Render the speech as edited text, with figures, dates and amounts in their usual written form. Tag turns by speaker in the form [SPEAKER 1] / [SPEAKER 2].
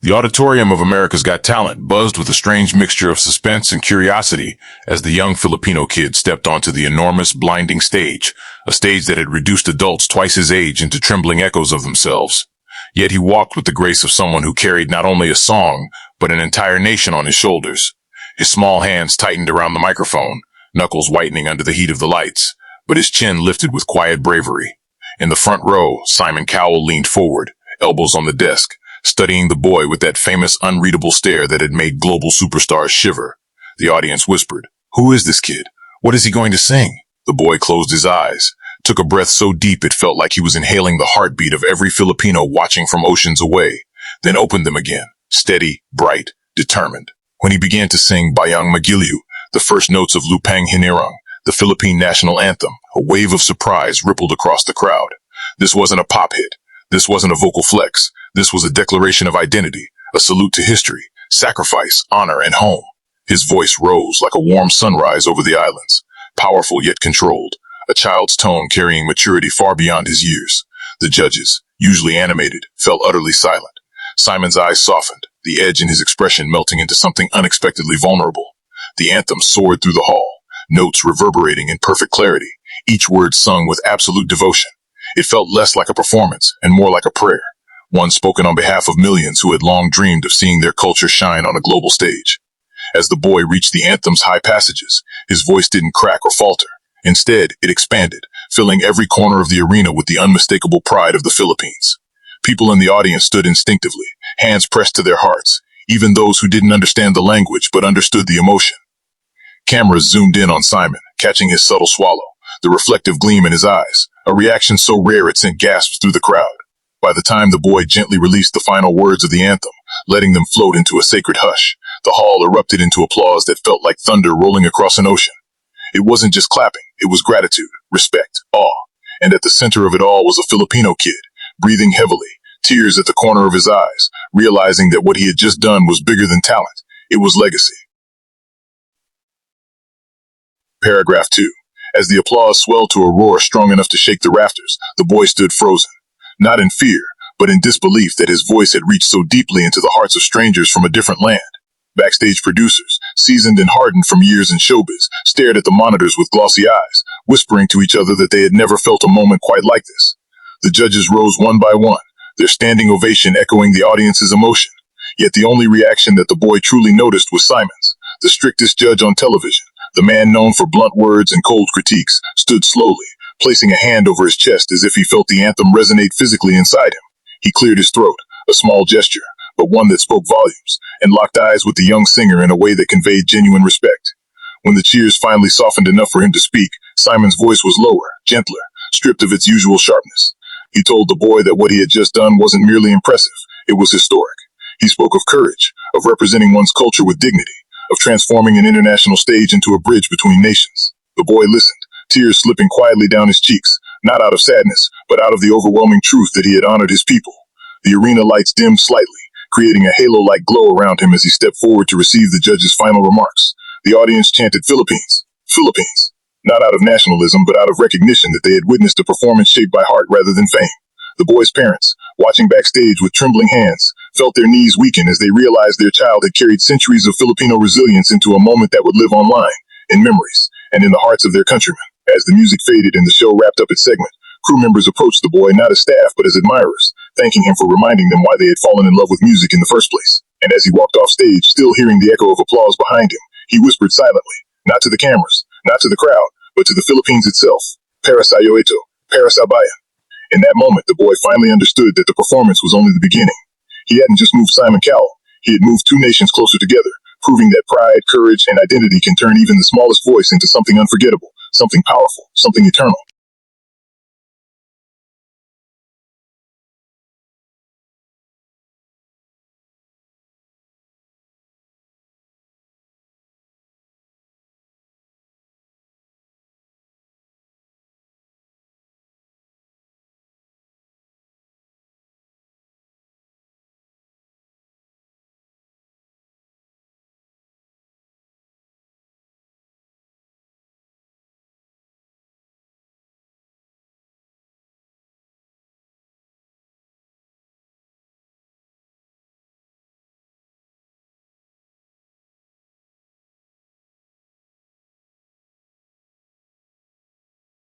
[SPEAKER 1] The auditorium of America's Got Talent buzzed with a strange mixture of suspense and curiosity as the young Filipino kid stepped onto the enormous, blinding stage, a stage that had reduced adults twice his age into trembling echoes of themselves. Yet he walked with the grace of someone who carried not only a song, but an entire nation on his shoulders. His small hands tightened around the microphone, knuckles whitening under the heat of the lights, but his chin lifted with quiet bravery. In the front row, Simon Cowell leaned forward, elbows on the desk, studying the boy with that famous unreadable stare that had made global superstars shiver. The audience whispered, "Who is this kid? What is he going to sing?" The boy closed his eyes, took a breath so deep it felt like he was inhaling the heartbeat of every Filipino watching from oceans away, then opened them again, steady, bright, determined. When he began to sing Bayang Magiliw, the first notes of Lupang Hinirang, the Philippine national anthem, a wave of surprise rippled across the crowd. This wasn't a pop hit. This wasn't a vocal flex. This was a declaration of identity, a salute to history, sacrifice, honor, and home. His voice rose like a warm sunrise over the islands, powerful yet controlled, a child's tone carrying maturity far beyond his years. The judges, usually animated, fell utterly silent. Simon's eyes softened, the edge in his expression melting into something unexpectedly vulnerable. The anthem soared through the hall, notes reverberating in perfect clarity, each word sung with absolute devotion. It felt less like a performance and more like a prayer, one spoken on behalf of millions who had long dreamed of seeing their culture shine on a global stage. As the boy reached the anthem's high passages, his voice didn't crack or falter. Instead, it expanded, filling every corner of the arena with the unmistakable pride of the Philippines. People in the audience stood instinctively, hands pressed to their hearts, even those who didn't understand the language but understood the emotion. Cameras zoomed in on Simon, catching his subtle swallow, the reflective gleam in his eyes, a reaction so rare it sent gasps through the crowd. By the time the boy gently released the final words of the anthem, letting them float into a sacred hush, the hall erupted into applause that felt like thunder rolling across an ocean. It wasn't just clapping, it was gratitude, respect, awe. And at the center of it all was a Filipino kid, breathing heavily, tears at the corner of his eyes, realizing that what he had just done was bigger than talent. It was legacy. Paragraph 2. As the applause swelled to a roar strong enough to shake the rafters, the boy stood frozen. Not in fear, but in disbelief that his voice had reached so deeply into the hearts of strangers from a different land. Backstage producers, seasoned and hardened from years in showbiz, stared at the monitors with glossy eyes, whispering to each other that they had never felt a moment quite like this. The judges rose one by one, their standing ovation echoing the audience's emotion. Yet the only reaction that the boy truly noticed was Simon's. The strictest judge on television, the man known for blunt words and cold critiques, stood slowly, placing a hand over his chest as if he felt the anthem resonate physically inside him. He cleared his throat, a small gesture, but one that spoke volumes, and locked eyes with the young singer in a way that conveyed genuine respect. When the cheers finally softened enough for him to speak, Simon's voice was lower, gentler, stripped of its usual sharpness. He told the boy that what he had just done wasn't merely impressive, it was historic. He spoke of courage, of representing one's culture with dignity, of transforming an international stage into a bridge between nations. The boy listened, tears slipping quietly down his cheeks, not out of sadness, but out of the overwhelming truth that he had honored his people. The arena lights dimmed slightly, creating a halo-like glow around him as he stepped forward to receive the judge's final remarks. The audience chanted Philippines, Philippines, not out of nationalism but out of recognition that they had witnessed a performance shaped by heart rather than fame. The boy's parents, watching backstage with trembling hands, felt their knees weaken as they realized their child had carried centuries of Filipino resilience into a moment that would live online, in memories, and in the hearts of their countrymen. As the music faded and the show wrapped up its segment, crew members approached the boy not as staff but as admirers, thanking him for reminding them why they had fallen in love with music in the first place. And as he walked off stage, still hearing the echo of applause behind him, he whispered silently, not to the cameras, not to the crowd, but to the Philippines itself, Para sa'yo ito, para sa bayan. In that moment, the boy finally understood that the performance was only the beginning. He hadn't just moved Simon Cowell, he had moved two nations closer together, proving that pride, courage, and identity can turn even the smallest voice into something unforgettable, something powerful, something eternal.